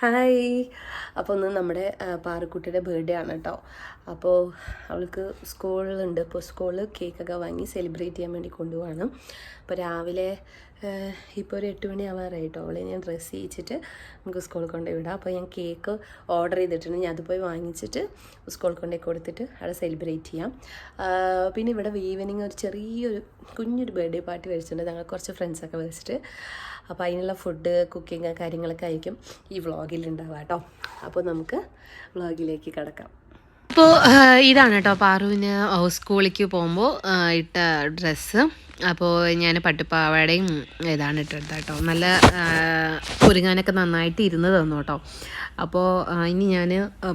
Hi. അപ്പോൾ ഒന്ന് നമ്മുടെ പാറുക്കുട്ടിയുടെ ബർത്ത്ഡേ ആണ് കേട്ടോ. അപ്പോൾ അവൾക്ക് സ്കൂളിലുണ്ട്. അപ്പോൾ സ്കൂളിൽ കേക്കൊക്കെ വാങ്ങി സെലിബ്രേറ്റ് ചെയ്യാൻ വേണ്ടി കൊണ്ടുപോവാണ്. അപ്പോൾ രാവിലെ ഇപ്പോൾ ഒരു 8 മണി ആവാറായി കേട്ടോ. അവളെ ഞാൻ ഡ്രസ്സ് ചെയ്യിച്ചിട്ട് നമുക്ക് സ്കൂളിൽ കൊണ്ടുപോയി വിടാം. അപ്പോൾ ഞാൻ കേക്ക് ഓർഡർ ചെയ്തിട്ടുണ്ട്. ഞാൻ അത് പോയി വാങ്ങിച്ചിട്ട് സ്കൂളിൽ കൊണ്ടുപോയി കൊടുത്തിട്ട് അവിടെ സെലിബ്രേറ്റ് ചെയ്യാം. പിന്നെ ഇവിടെ ഈവനിങ് ഒരു ചെറിയൊരു കുഞ്ഞൊരു ബർത്ത്ഡേ പാർട്ടി വെച്ചിട്ടുണ്ട്. ഞങ്ങൾ കുറച്ച് ഫ്രണ്ട്സൊക്കെ വെച്ചിട്ട്. അപ്പോൾ അതിനുള്ള ഫുഡ് കുക്കിങ് കാര്യങ്ങളൊക്കെ ആയിരിക്കും ഈ വ്ളോഗിൽ ഉണ്ടാവുക കേട്ടോ. അപ്പോൾ നമുക്ക് വ്ളോഗിലേക്ക് കിടക്കാം. അപ്പോൾ ഇതാണ് കേട്ടോ പാറുവിന് സ്കൂളിലേക്ക് പോകുമ്പോൾ ഇട്ട ഡ്രസ്സ്. അപ്പോൾ ഞാൻ പട്ടുപാവാടയും ഇതാണ് ഇട്ടെടുത്ത കേട്ടോ. നല്ല ഒരുങ്ങാനൊക്കെ നന്നായിട്ട് ഇരുന്ന് തന്നു കേട്ടോ. അപ്പോൾ ഇനി ഞാൻ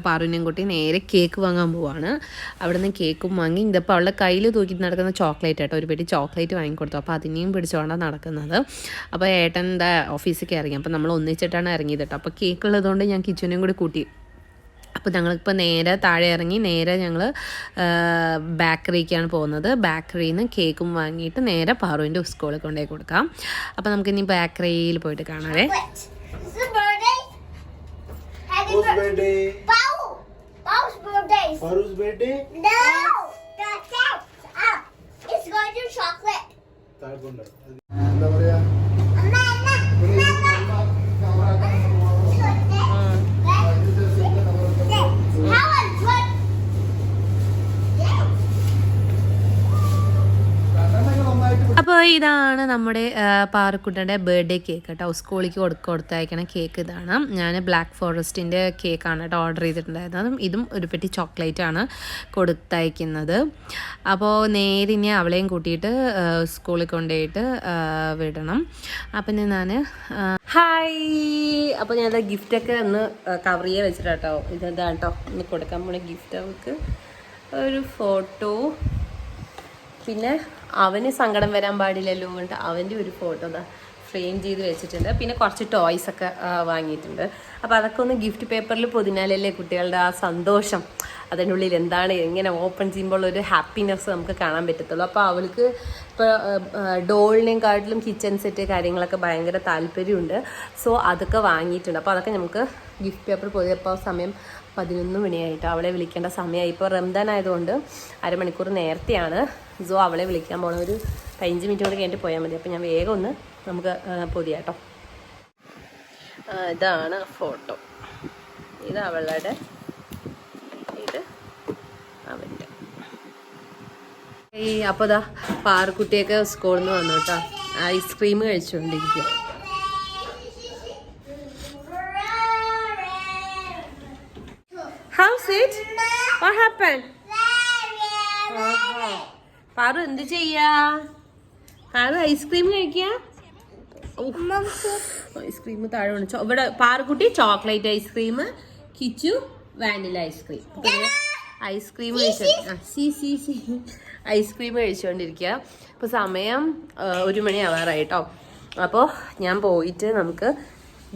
പാറുവിനെയും കൂട്ടി നേരെ കേക്ക് വാങ്ങാൻ പോവാണ്. അവിടെ നിന്ന് കേക്കും വാങ്ങി ഇതിപ്പോൾ അവളുടെ കയ്യിൽ തൂക്കി നടക്കുന്ന ചോക്ലേറ്റ് കേട്ടോ. ഒരു പെട്ടി ചോക്ലേറ്റ് വാങ്ങിക്കൊടുത്തു. അപ്പോൾ അതിനെയും പിടിച്ചുകൊണ്ടാണ് നടക്കുന്നത്. അപ്പോൾ ഏട്ടൻ എന്താ ഓഫീസിലേക്ക് ഇറങ്ങി. അപ്പോൾ നമ്മൾ ഒന്നിച്ചിട്ടാണ് ഇറങ്ങിയത് കേട്ടോ. അപ്പോൾ കേക്ക് ഉള്ളതുകൊണ്ട് ഞാൻ കിച്ചനെയും കൂടി കൂട്ടി. അപ്പോൾ ഞങ്ങളിപ്പോൾ നേരെ താഴെ ഇറങ്ങി നേരെ ഞങ്ങൾ ബേക്കറിക്കാണ് പോകുന്നത്. ബേക്കറിയിൽ നിന്ന് കേക്കും വാങ്ങിയിട്ട് നേരെ പാറുവിൻ്റെ സ്കൂളിൽ കൊണ്ടുപോയി കൊടുക്കാം. അപ്പോൾ നമുക്കിനി ബേക്കറിയിൽ പോയിട്ട് കാണാവേ. Whose birthday? Pau's birthday. Paru's birthday? No, the time's up. It's going to chocolate. താഴെക്കൊണ്ട് എന്താ പറയാ അപ്പോൾ ഇതാണ് നമ്മുടെ പാറുക്കുട്ടൻ്റെ ബർത്ത്ഡേ കേക്ക് കേട്ടോ. സ്കൂളിലേക്ക് കൊടുത്തയക്കണ കേക്ക് ഇതാണ്. ഞാൻ ബ്ലാക്ക് ഫോറസ്റ്റിൻ്റെ കേക്കാണ് കേട്ടോ ഓർഡർ ചെയ്തിട്ടുണ്ടായിരുന്നത്. ഇതും ഒരു പെട്ടി ചോക്ലേറ്റ് ആണ് കൊടുത്തയക്കുന്നത്. അപ്പോൾ നേരെ ഇനി അവളെയും കൂട്ടിയിട്ട് സ്കൂളിൽ കൊണ്ടുപോയിട്ട് വിടണം. അപ്പം ഞാൻ ഹായ്. അപ്പോൾ ഞാൻ ഗിഫ്റ്റൊക്കെ ഒന്ന് കവർ ചെയ്യാൻ വെച്ചിട്ട് കേട്ടോ. ഇതാണ് കേട്ടോ ഒന്ന് കൊടുക്കാൻ പോണ ഗിഫ്റ്റ്. അവൾക്ക് ഒരു ഫോട്ടോ, പിന്നെ അവന് സങ്കടം വരാൻ പാടില്ലല്ലോ കൊണ്ട് അവൻ്റെ ഒരു ഫോട്ടോ ഫ്രെയിം ചെയ്ത് വെച്ചിട്ടുണ്ട്. പിന്നെ കുറച്ച് ടോയ്സൊക്കെ വാങ്ങിയിട്ടുണ്ട്. അപ്പോൾ അതൊക്കെ ഒന്ന് ഗിഫ്റ്റ് പേപ്പറിൽ പൊതിഞ്ഞാലല്ലേ കുട്ടികളുടെ ആ സന്തോഷം, അതിനുള്ളിൽ എന്താണ് എങ്ങനെ ഓപ്പൺ ചെയ്യുമ്പോൾ ഒരു ഹാപ്പിനെസ് നമുക്ക് കാണാൻ പറ്റത്തുള്ളൂ. അപ്പോൾ അവൾക്ക് ഇപ്പോൾ ഡോളിനെയും കാട്ടിലും കിച്ചൺ സെറ്റ് കാര്യങ്ങളൊക്കെ ഭയങ്കര താല്പര്യമുണ്ട്. സോ അതൊക്കെ വാങ്ങിയിട്ടുണ്ട്. അപ്പോൾ അതൊക്കെ നമുക്ക് ഗിഫ്റ്റ് പേപ്പർ പൊതിയപ്പോൾ സമയം 11 മണിയായിട്ട് അവളെ വിളിക്കേണ്ട സമയമായി. ഇപ്പോൾ റംദാൻ ആയതുകൊണ്ട് അരമണിക്കൂർ നേരത്തെയാണ്. സോ അവളെ വിളിക്കാൻ പോകണം. ഒരു 15 മിനിറ്റ് കൂടെ കഴിഞ്ഞിട്ട് പോയാൽ മതി. അപ്പോൾ ഞാൻ വേഗം ഒന്ന് നമുക്ക് പൊതിയാം കേട്ടോ. ഇതാണ് ഫോട്ടോ. ഇത് അവളുടെ, ഇത് അവൻ്റെ. അപ്പോൾ ഇതാ പാറുക്കുട്ടിയൊക്കെ സ്കൂളിൽ നിന്ന് വന്നു കേട്ടോ. ഐസ്ക്രീം കഴിച്ചുകൊണ്ടിരിക്കും. How's it? What happened? Paru എന്ത് ചെയ്യാ? പാറു ഐസ്ക്രീം കഴിക്കാ? ഐസ്ക്രീം താഴെ വീണു. ഇവിടെ Parukutty chocolate ice cream, Kichu vanilla ice cream. Ice cream ice cream കഴിച്ചുകൊണ്ടിരിക്കുക. ഇപ്പോൾ സമയം 1 മണി ആവാറായി കേട്ടോ. അപ്പോൾ ഞാൻ പോയിട്ട് നമുക്ക്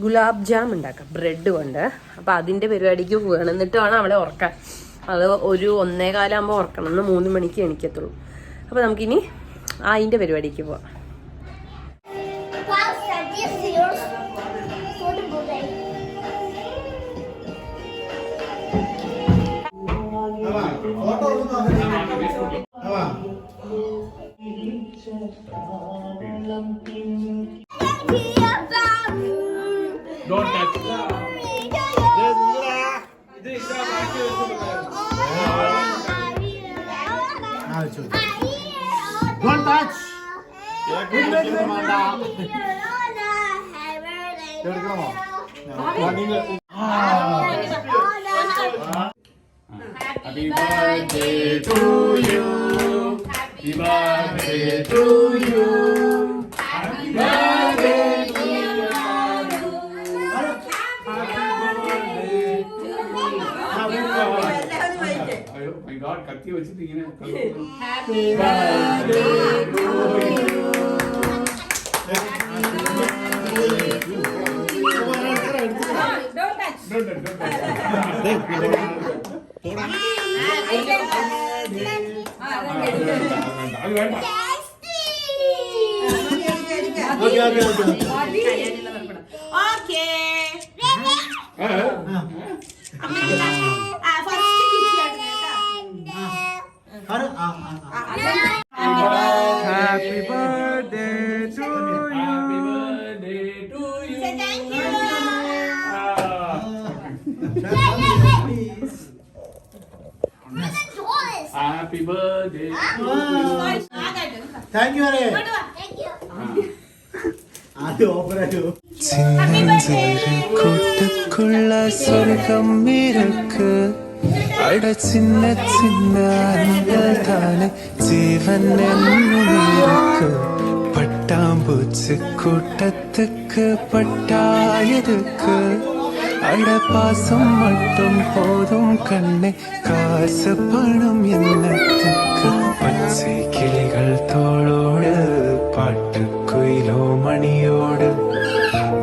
ഗുലാബ് ജാം ഉണ്ടാക്കാം ബ്രെഡ് കൊണ്ട്. അപ്പോൾ അതിൻ്റെ പരിപാടിക്ക് പോവുകയാണ്. എന്നിട്ട് വേണം അവളെ ഉറക്കാൻ. അത് ഒരു 1:15 ആകുമ്പോൾ ഉറക്കണം. എന്ന് 3 മണിക്ക് എണിക്കത്തുള്ളൂ. അപ്പോൾ നമുക്കിനി അതിൻ്റെ പരിപാടിക്ക് പോവാം. Don't touch. Don't touch. Happy birthday to you. Happy birthday to you. Happy birthday to you. My God, കത്തി വെച്ചിട്ട് ഇങ്ങനെ happy birthday to you. Okay. Happy birthday to Happy birthday to you. Say thank you. Happy birthday to Thank you, Hare. Thank you. சின்னஞ்சிறு கூட்டுக்குள்ள சொர்க்கம் இருக்கு அட சின்ன சின்ன அன்புகள் தானே ஜீவன் என்னும் இருக்கு பட்டாம்பூச்சி கூட்டத்துக்கு பட்டாயதுக்கு அட பாசம் மட்டும் போதும் கண்ணே காசு பணம் என்னத்துக்கு பச்சை கிளிகள் தோளோடு பாட்டு குயிலோ மணியோடு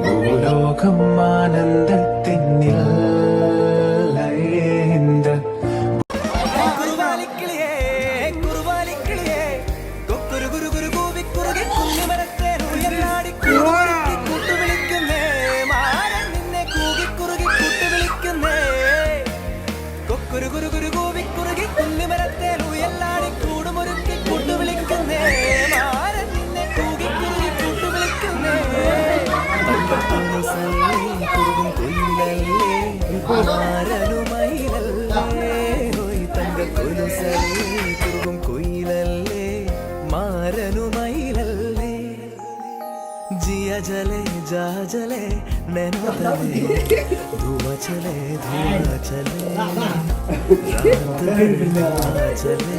பூலோகம் ஆனந்தத்தின் இந்த കുറുവാലിക്കിളിയേ കുറുവാലിക്കിളിയേ കൊക്കുരു കുരു കുരു കൂവി കുറുകി കുഞ്ഞുമരത്തേനു എന്നാടി കൂടി കൂട്ടുവിളിക്കുന്നേ മാരൻ നിന്നെ കൂകി കുറുകി കൂട്ടുവിളിക്കുന്നേ കൊക്കുരു കുരു കുരു കൂവി കുറുകി കുഞ്ഞുമരത്തേനു എല്ലാടി കൂടുമൊരുക്കി കൂട്ടുവിളിക്കുന്നേ മാരൻ നിന്നെ കൂകി കുറുകി കൂട്ടുവിളിക്കുന്നേ കുറുകും കൊല്ലല്ലേ മാരനുമയിലല്ലേ കുറുകും കൊയിലല്ലേ മാരനുമയിലല്ലേ ജിയ ജലേ ജാ ജലേ നനതലേ ധുവ ചലേ ചലേ ചലേ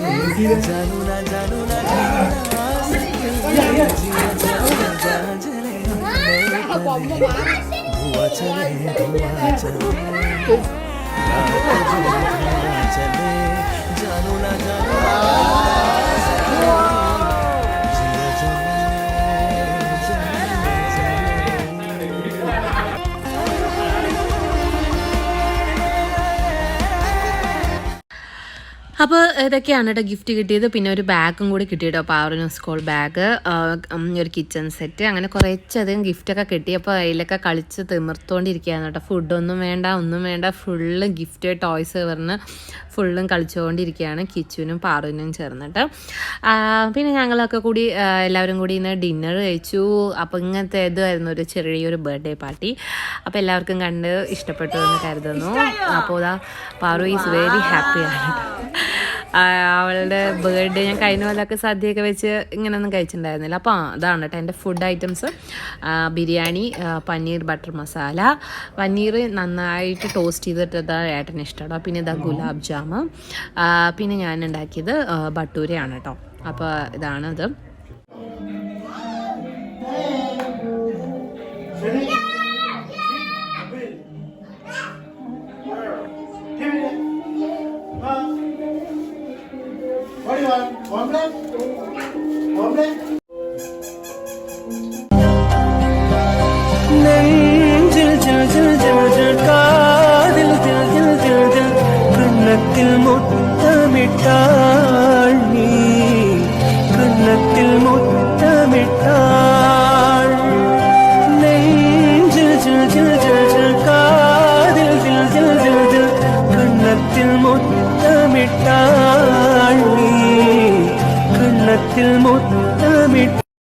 ജാനുന ജാനുന ജിയ ജലേ ജാ ജലേ ധുവ ചലേ चले जानू ना जानू അപ്പോൾ ഇതൊക്കെയാണ് കേട്ടോ ഗിഫ്റ്റ് കിട്ടിയത്. പിന്നെ ഒരു ബാഗും കൂടി കിട്ടിയിട്ടോ, പാവറിന് സ്കൂൾ ബാഗ്, ഒരു കിച്ചൺ സെറ്റ്, അങ്ങനെ കുറച്ചധികം ഗിഫ്റ്റൊക്കെ കിട്ടി. അപ്പോൾ അതിലൊക്കെ കളിച്ച് തിമിർത്തുകൊണ്ടിരിക്കുകയാണ് കേട്ടോ. ഫുഡൊന്നും വേണ്ട, ഒന്നും വേണ്ട, ഫുള്ള് ഗിഫ്റ്റ് ടോയ്സ് പറഞ്ഞ് ഫുള്ളും കളിച്ചുകൊണ്ടിരിക്കുകയാണ് കിച്ചുവിനും പാറുവിനും ചേർന്നിട്ട്. പിന്നെ ഞങ്ങളൊക്കെ കൂടി എല്ലാവരും കൂടി ഇന്ന് ഡിന്നർ കഴിച്ചു. അപ്പോൾ ഇങ്ങനത്തെ ഇതായിരുന്നു ഒരു ചെറിയൊരു ബർത്ത്ഡേ പാർട്ടി. അപ്പോൾ എല്ലാവർക്കും കണ്ട് ഇഷ്ടപ്പെട്ടു എന്ന് കരുതുന്നു. അപ്പോൾ ഇതാ പാറു ഈസ് വെരി ഹാപ്പിയാണ്. അവളുടെ ബർത്ത്ഡേ ഞാൻ കഴിഞ്ഞ പോലൊക്കെ സദ്യയൊക്കെ വെച്ച് ഇങ്ങനെയൊന്നും കഴിച്ചിട്ടുണ്ടായിരുന്നില്ല. അപ്പോൾ അതാണ് കേട്ടോ എൻ്റെ food items. Biryani, paneer butter masala, paneer നന്നായിട്ട് ടോസ്റ്റ് ചെയ്തിട്ട് ഏട്ടന് ഇഷ്ടമാണ്. പിന്നെ ഇതാ ഗുലാബ് ജാമ്, പിന്നെ ഞാൻ ഉണ്ടാക്കിയത് ബട്ടൂരയാണ് കേട്ടോ. അപ്പോൾ ഇതാണത്.